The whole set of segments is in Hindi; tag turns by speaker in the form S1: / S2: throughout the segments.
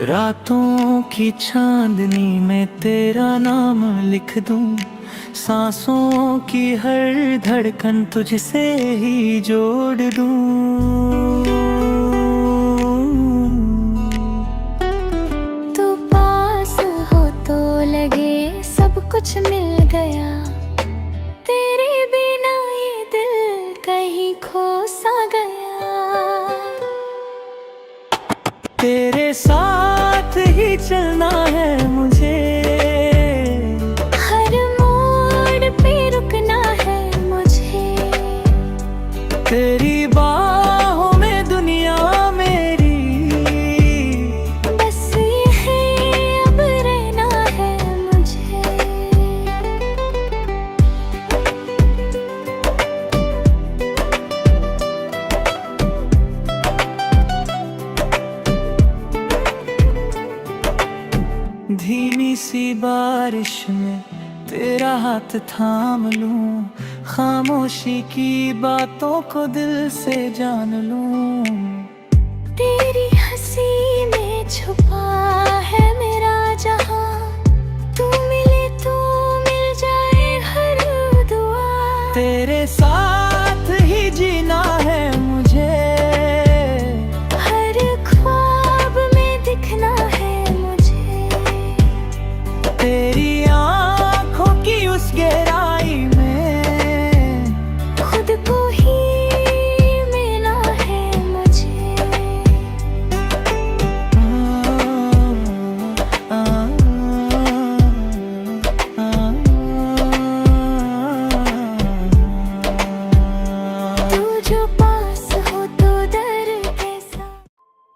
S1: रातों की चांदनी में तेरा नाम लिख दूं, सांसों की हर धड़कन तुझसे ही जोड़ दूं।
S2: तू पास हो तो लगे सब कुछ मिल गया, तेरे बिना ये दिल कहीं खो सा गया।
S1: तेरे साथ ही चलना है मुझे,
S2: हर मोड़ पे रुकना है मुझे,
S1: तेरी बाहों में दुनिया मेरी,
S2: बस यही अब रहना है मुझे।
S1: धीमी सी बारिश में तेरा हाथ थाम लूं, खामोशी की बातों को दिल से जान लूं।
S2: तेरी हंसी में छुपा है मेरा जहां, तू मिले तो मिल जाए हर दुआ।
S1: तेरे साथ ही जीना है मुझे,
S2: हर ख्वाब में दिखना है मुझे,
S1: तेरी आँखों की उस गहराई में
S2: खुद को ही मिलना है मुझे। तू जो पास हो तो डर कैसा।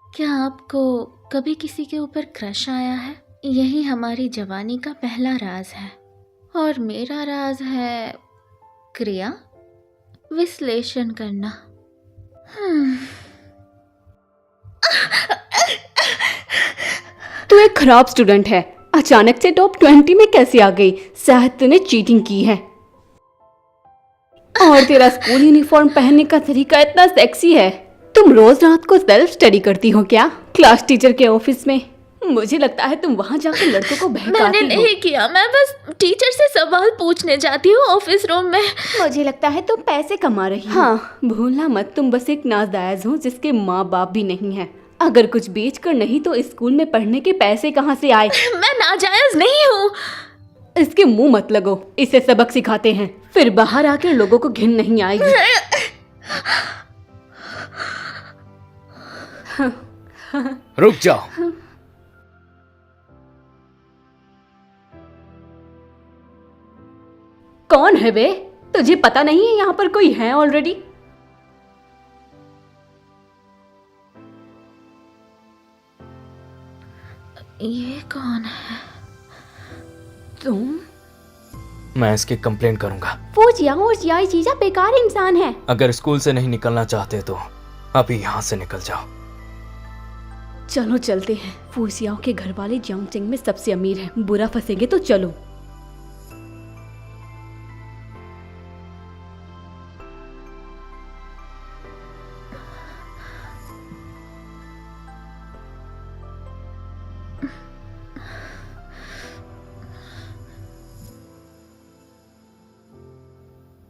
S2: क्या आपको कभी किसी के ऊपर क्रश आया है? यही हमारी जवानी का पहला राज है, और मेरा राज है क्रिया विश्लेषण करना।
S3: तू एक खराब स्टूडेंट है, अचानक से टॉप 20 में कैसे आ गई? शायद तूने चीटिंग की है। और तेरा स्कूल यूनिफॉर्म पहनने का तरीका इतना सेक्सी है। तुम रोज रात को सेल्फ स्टडी करती हो क्या? क्लास टीचर के ऑफिस में? मुझे लगता है तुम वहाँ जाकर लड़कों को बहकाती हो।
S2: मैंने नहीं किया, मैं बस टीचर से सवाल पूछने जाती हूँ ऑफिस रूम में।
S3: मुझे लगता है तुम पैसे कमा रही हो। हाँ, भूलना मत, तुम बस एक नाजायज हो जिसके माँ बाप भी नहीं है। अगर कुछ बेच कर नहीं तो स्कूल में पढ़ने के पैसे कहाँ से आए?
S2: मैं नाजायज नहीं हूँ।
S3: इसके मुंह मत लगो, इसे सबक सिखाते हैं, फिर बाहर आकर लोगों को घिन नहीं आएगी।
S4: रुक जाओ।
S3: कौन है बे? तुझे पता नहीं है यहाँ पर कोई है ऑलरेडी?
S2: ये कौन है?
S3: तुम?
S4: मैं इसकी कंप्लेंट करूंगा।
S3: वो जिया चीजा बेकार इंसान है।
S4: अगर स्कूल से नहीं निकलना चाहते तो अभी यहाँ से निकल जाओ।
S3: चलो चलते हैं। फूसियाओं के घर वाले जियांगजिंग में सबसे अमीर हैं, बुरा फंसेंगे तो चलो।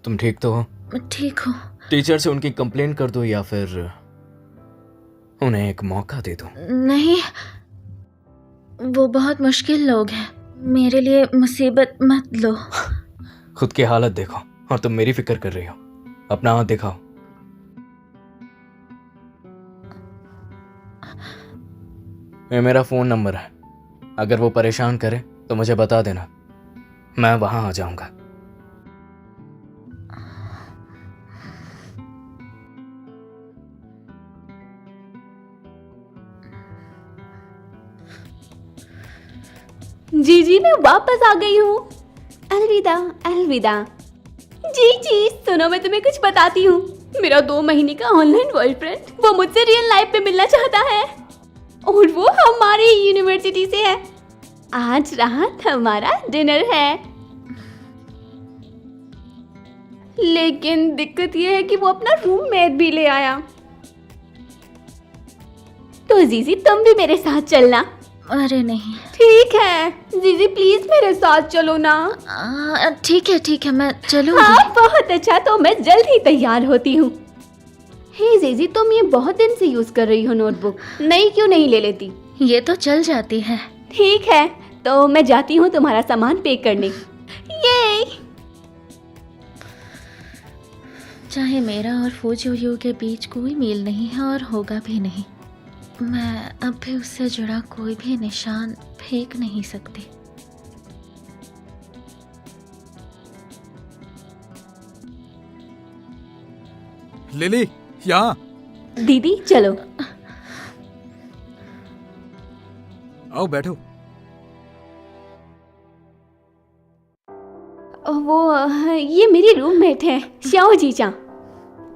S4: तुम ठीक तो हो?
S2: ठीक हूँ।
S4: टीचर से उनकी कंप्लेंट कर दो या फिर उन्हें एक मौका दे दो।
S2: नहीं, वो बहुत मुश्किल लोग हैं, मेरे लिए मुसीबत मत लो।
S4: खुद की हालत देखो और तुम मेरी फिक्र कर रही हो। अपना हाथ दिखाओ। ये मेरा फोन नंबर है, अगर वो परेशान करे तो मुझे बता देना, मैं वहां आ जाऊंगा।
S3: जी मैं वापस आ गई हूँ। अलविदा अलविदा। जी सुनो, मैं तुम्हें कुछ बताती हूँ। मेरा 2 महीने का ऑनलाइन बॉयफ्रेंड, वो मुझसे रियल लाइफ में मिलना चाहता है और वो हमारी यूनिवर्सिटी से है। आज रात हमारा डिनर है। लेकिन दिक्कत ये है कि वो अपना रूममेट भी ले आया। तो जीजी तुम भी मेरे साथ चलना।
S2: अरे नहीं।
S3: ठीक है जीजी प्लीज मेरे साथ चलो ना।
S2: ठीक है मैं चलूंगी।
S3: हाँ बहुत अच्छा, तो मैं जल्द ही तैयार होती हूँ। हे जीजी तुम ये बहुत दिन से यूज कर रही हो नोटबुक, नई क्यों नहीं ले लेती?
S2: ये तो चल जाती है।
S3: ठीक है तो मैं जाती हूँ तुम्हारा सामान पे करने। ये
S2: चाहे मेरा और फूजियो के बीच कोई मेल नहीं है और होगा भी नहीं, मैं अब भी उससे जुड़ा कोई भी निशान फेंक नहीं सकती।
S5: लिली यहाँ
S3: दीदी चलो।
S5: आओ बैठो।
S3: ये मेरी रूममेट है श्याओ जीजा।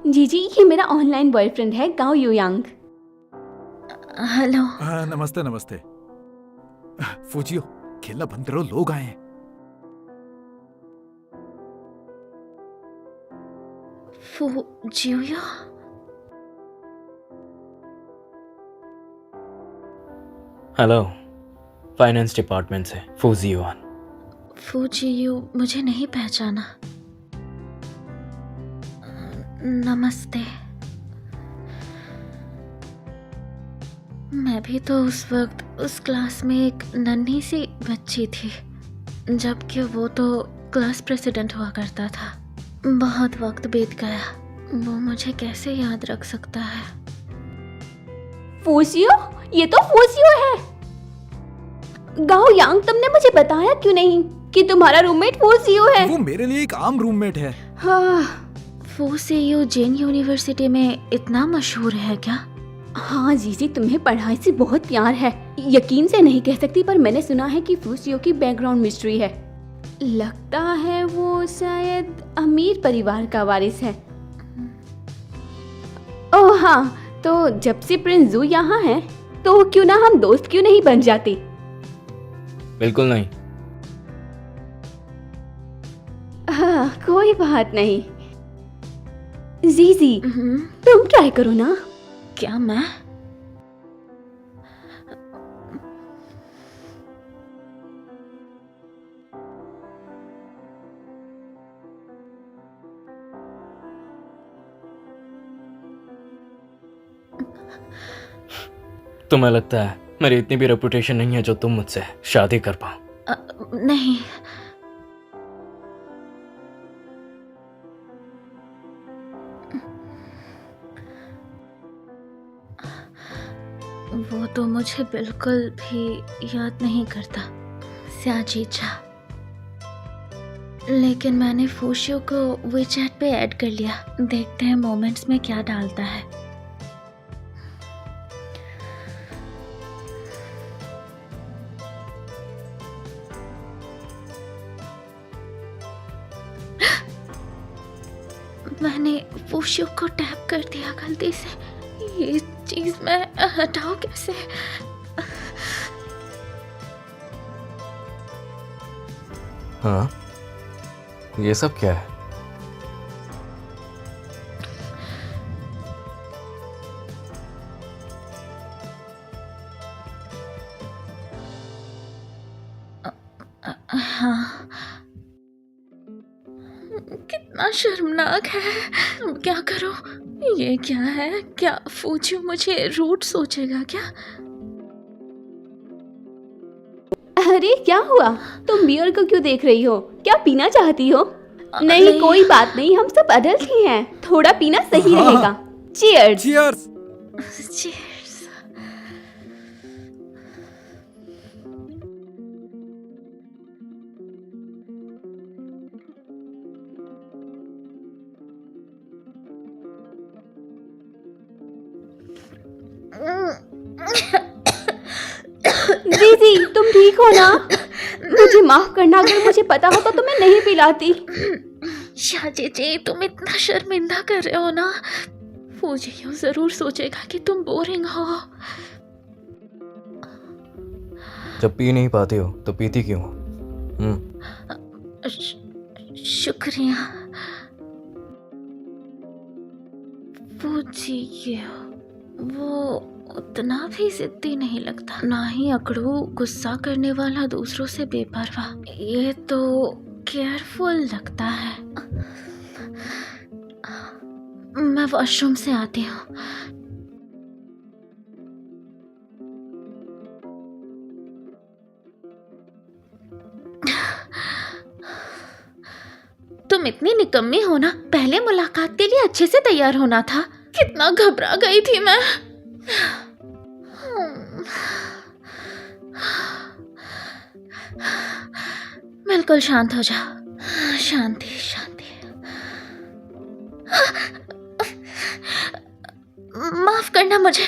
S3: जीजी ये मेरा ऑनलाइन बॉयफ्रेंड है गाओ युयांग।
S2: हेलो।
S5: नमस्ते नमस्ते। फूजियो खेलना बंद करो, लोग आए हैं।
S2: फूजियो
S4: हेलो, फाइनेंस डिपार्टमेंट से फूजियोन।
S2: फूजियो मुझे नहीं पहचाना। नमस्ते। मैं भी तो उस वक्त उस क्लास में एक नन्ही सी बच्ची थी, जबकि वो तो क्लास प्रेसिडेंट हुआ करता था। बहुत वक्त बीत गया, वो मुझे कैसे याद रख सकता है?
S3: फूजियो, ये तो फूजियो है। गाओ यांग तुमने मुझे बताया क्यों नहीं कि तुम्हारा रूममेट फूजियो है?
S5: वो मेरे लिए एक आम रूममेट है।
S3: हाँ।
S2: फूजियो जेन यूनिवर्सिटी में इतना मशहूर है क्या?
S3: हाँ जीजी तुम्हें पढ़ाई से बहुत प्यार है। यकीन से नहीं कह सकती पर मैंने सुना है कि फूजियो की बैकग्राउंड मिस्ट्री है। लगता है वो शायद अमीर परिवार का वारिस है। ओह हाँ, तो जब से प्रिंस जू यहाँ है तो क्यों ना हम दोस्त क्यों नहीं बन जाते?
S4: बिल्कुल नहीं।
S3: हाँ कोई बात नहीं। जीजी
S2: हम्म,
S3: तुम ट्राई करो ना।
S2: क्या मैं?
S4: तुम्हें लगता है मेरी इतनी भी रेपुटेशन नहीं है जो तुम मुझसे शादी कर पाओ?
S2: नहीं। वो तो मुझे बिल्कुल भी याद नहीं करता, स्याजीचा। लेकिन मैंने फूशियो को वीचैट पे ऐड कर लिया। देखते हैं मोमेंट्स में क्या डालता है। मैंने फूशियो को टैप कर दिया गलती से। ये चीज मैं हटाऊं कैसे?
S4: हाँ, ये सब क्या है?
S2: हाँ, कितना शर्मनाक है। अब क्या करूं? ये क्या है? क्या फूजियो मुझे रूड सोचेगा क्या?
S3: अरे क्या हुआ? तुम बियर को क्यों देख रही हो? क्या पीना चाहती हो? नहीं कोई बात नहीं, हम सब अडल्ट ही हैं। थोड़ा पीना सही
S5: हाँ।
S3: रहेगा। चीयर्स।
S5: चीयर्स।
S2: Cheers.
S3: जीजी तुम ठीक हो ना? मुझे माफ करना, अगर मुझे पता होता तो मैं नहीं पिलाती।
S2: शाजी, तुम इतना शर्मिंदा कर रहे हो ना। फूजियो जरूर सोचेगा कि तुम बोरिंग हो।
S4: जब पी नहीं पाती हो तो पीती क्यों हो?
S2: शुक्रिया। जी ये वो उतना भी जिद्दी नहीं लगता, ना ही अकड़ू, गुस्सा करने वाला, दूसरों से बेपरवाह। ये तो केयरफुल लगता है। मैं वॉशरूम से आती हूँ। तुम इतनी निकम्मी हो ना, पहले मुलाकात के लिए अच्छे से तैयार होना था। कितना घबरा गई थी मैं। बिल्कुल शांत हो जाओ। शांति शांति। माफ करना मुझे।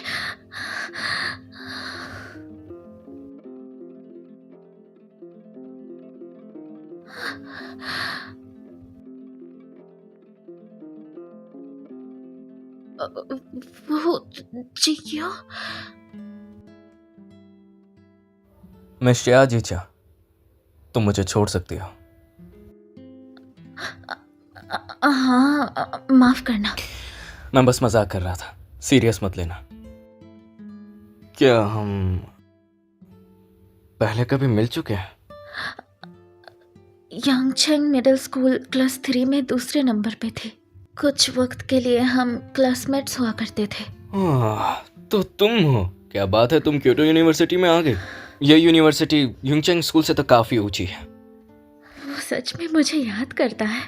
S2: वो जी क्यों?
S4: मैं श्रेया जीचा, तुम मुझे छोड़ सकती हो।
S2: हाँ, माफ करना।
S4: मैं बस मजाक कर रहा था, सीरियस मत लेना। क्या हम पहले कभी मिल चुके हैं?
S2: यांगचेंग मिडिल स्कूल क्लास 3 में दूसरे नंबर पे थे। कुछ वक्त के लिए हम क्लासमेट्स हुआ करते थे।
S4: तो तुम हो? क्या बात है, तुम क्योटो यूनिवर्सिटी में आ गई। यह यूनिवर्सिटी यांगचेंग स्कूल से तो काफी ऊंची है।
S2: वो सच में मुझे याद करता है।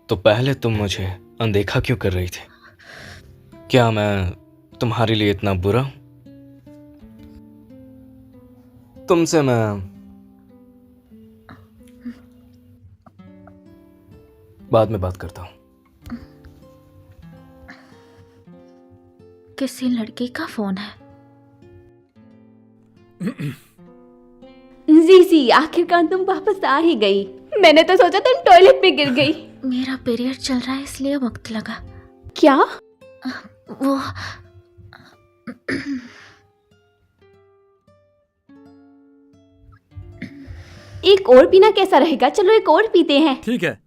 S4: तो पहले तुम मुझे अनदेखा क्यों कर रही थी? क्या मैं तुम्हारे लिए इतना बुरा हूं? तुमसे मैं बाद में बात करता हूं।
S2: किसी लड़की का फोन है।
S3: जीजी, आखिरकार तुम वापस आ ही गई। मैंने तो सोचा तुम टॉयलेट में गिर गई।
S2: मेरा पीरियड चल रहा है इसलिए वक्त लगा।
S3: क्या?
S2: वो
S3: एक और पीना कैसा रहेगा? चलो एक और पीते हैं।
S5: ठीक है।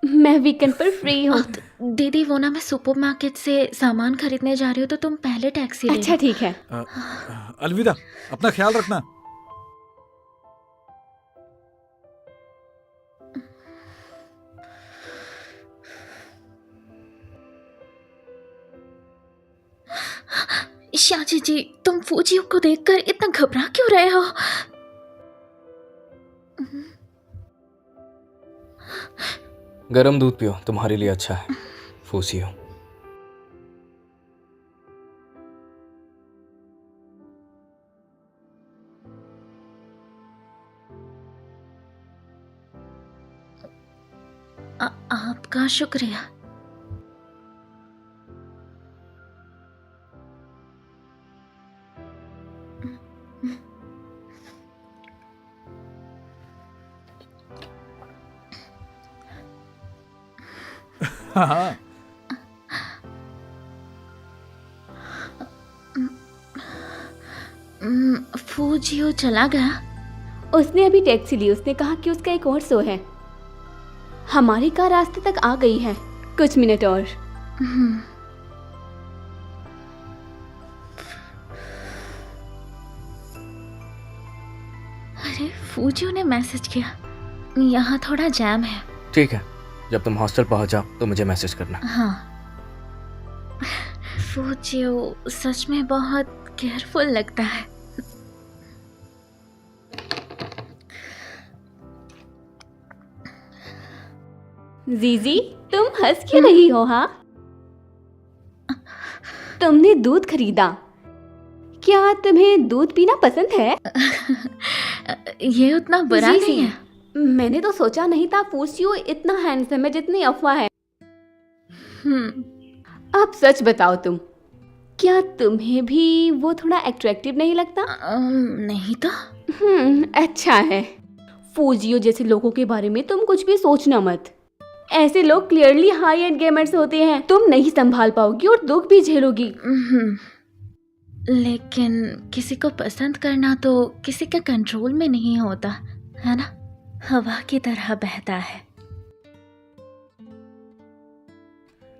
S3: मैं वीकेंड पर फ्री हूँ।
S2: दीदी, वो ना मैं सुपरमार्केट से सामान खरीदने जा रही हूँ, तो तुम पहले टैक्सी ले
S3: अच्छा ठीक है।
S5: अलविदा, अपना ख्याल रखना।
S2: शाजी जी, तुम फूजियो को देखकर इतना घबरा क्यों रहे हो?
S4: गरम दूध पियो, तुम्हारे लिए अच्छा है। फूसियो।
S2: आपका शुक्रिया।
S5: हाँ।
S2: फूजियो चला गया?
S3: उसने अभी टैक्सी ली। उसने कहा कि उसका एक और शो है। हमारी कार रास्ते तक आ गई है। कुछ मिनट और।
S2: अरे, फूजियो ने मैसेज किया। यहाँ थोड़ा जैम है।
S4: ठीक है, जब तुम हॉस्टल पहुंच जाओ तो मुझे मैसेज करना।
S2: हाँ। फूजियो सच में बहुत केयरफुल लगता है।
S3: जीजी, तुम हंस क्यों रही हो? हाँ, तुमने दूध खरीदा। क्या तुम्हें दूध पीना पसंद है?
S2: ये उतना बुरा
S3: जी,
S2: नहीं है।
S3: मैंने तो सोचा नहीं था फूसियो इतना हैंडसम है जितनी अफवाह है। अब सच बताओ तुम, क्या तुम्हें भी वो थोड़ा अट्रैक्टिव नहीं लगता?
S2: नहीं तो।
S3: अच्छा है। फूजियो जैसे लोगों के बारे में तुम कुछ भी सोचना मत। ऐसे लोग क्लियरली हाई एंड गेमर्स होते हैं। तुम नहीं संभाल पाओगी और दुख भी झेलोगी।
S2: लेकिन किसी को पसंद करना तो किसी के कंट्रोल में नहीं होता, है ना? हवा की तरह बहता है।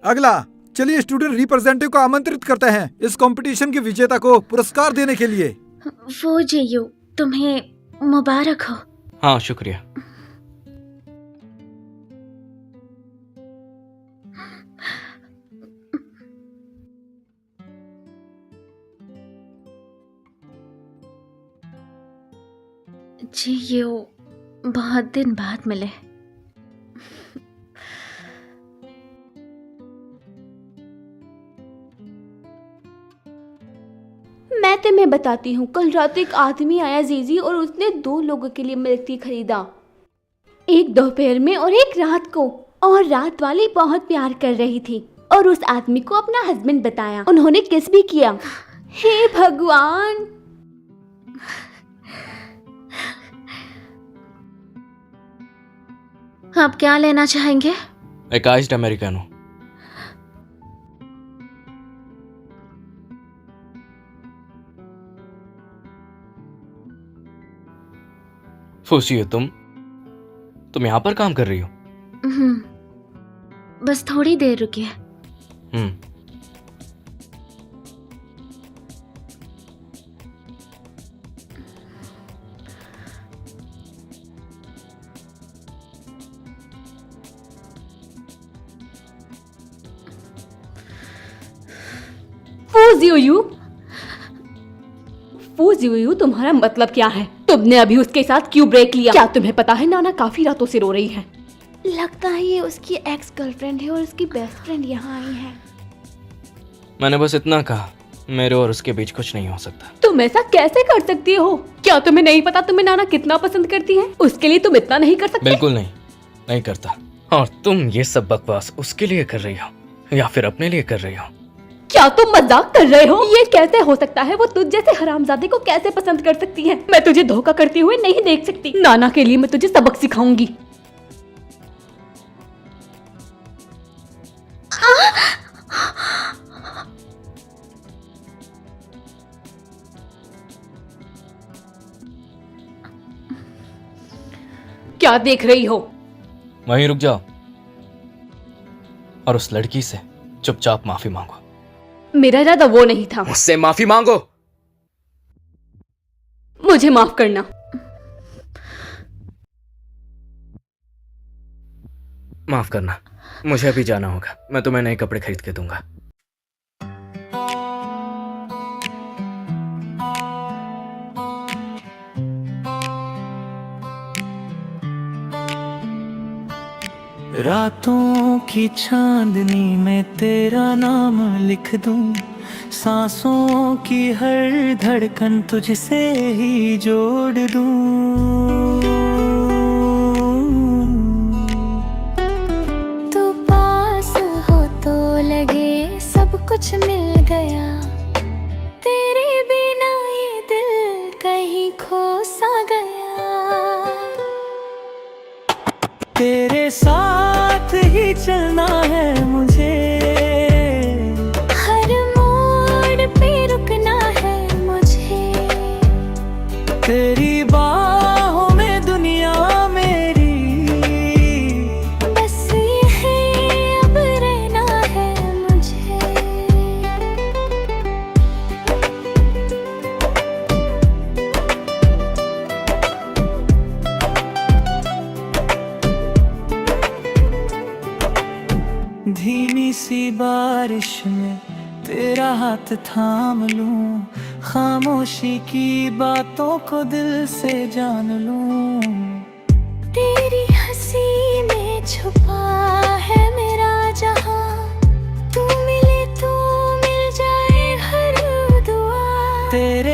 S5: अगला, चलिए स्टूडेंट रिप्रेजेंटेटिव को आमंत्रित करते हैं इस कंपटीशन के विजेता को पुरस्कार देने के लिए।
S2: वो जीयू, तुम्हें मुबारक हो।
S4: हाँ, शुक्रिया।
S2: जीयू, बहुत दिन बाद मिले।
S3: मैं तुम्हें बताती हूँ, कल रात एक आदमी आया जीजी और उसने 2 लोगों के लिए मिल्क टी खरीदा, एक दोपहर में और एक रात को। और रात वाली बहुत प्यार कर रही थी और उस आदमी को अपना हस्बैंड बताया। उन्होंने किस भी किया। हे भगवान।
S2: आप क्या लेना चाहेंगे?
S4: एक आइस्ड अमेरिकानो। फूसियो, तुम यहाँ पर काम कर रही हो?
S2: बस थोड़ी देर रुकिए।
S3: फूजियो, तुम्हारा मतलब क्या है? तुमने अभी उसके साथ क्यों ब्रेक लिया? क्या तुम्हें पता है नाना काफी रातों से रो रही है?
S2: लगता है ये उसकी एक्स गर्लफ्रेंड है और उसकी बेस्ट फ्रेंड यहाँ आई है।
S4: मैंने बस इतना कहा, मेरे और उसके बीच कुछ नहीं हो सकता।
S3: तुम ऐसा कैसे कर सकती हो? क्या तुम्हें नहीं पता तुम्हें नाना कितना पसंद करती है? उसके लिए तुम इतना नहीं कर सकते?
S4: बिल्कुल नहीं करता। और तुम ये सब बकवास उसके लिए कर रही हो या फिर अपने लिए कर रही हो?
S3: क्या तुम मजाक कर रहे हो? ये कैसे हो सकता है? वो तुझ जैसे हरामजादे को कैसे पसंद कर सकती है? मैं तुझे धोखा करते हुए नहीं देख सकती। नाना के लिए मैं तुझे सबक सिखाऊंगी। क्या देख रही हो?
S4: वहीं रुक जाओ और उस लड़की से चुपचाप माफी मांगो।
S3: मेरा इरादा वो नहीं था।
S4: मुझसे माफी मांगो।
S3: मुझे माफ करना।
S4: माफ करना, मुझे अभी जाना होगा। मैं तुम्हें नए कपड़े खरीद के दूंगा।
S1: रातों की चांदनी में तेरा नाम लिख दूं, सांसों की हर धड़कन तुझसे ही जोड़ दूं।
S2: तू पास हो तो लगे सब कुछ मिल गया, तेरे बिना ये दिल कहीं खो सा गया।
S1: तेरे साथ ही चलना है मुझे,
S2: हर मोड़ पे रुकना है मुझे,
S1: तेरी बाहों में दुनिया मेरी,
S2: बस यही अब रहना है मुझे।
S1: धीमी सी बारिश में तेरा हाथ थाम लूं, खामोशी की बातों को दिल से जान लूं।
S2: तेरी हंसी में छुपा है मेरा जहां, तू मिले तो मिल जाए हर दुआ।
S1: तेरे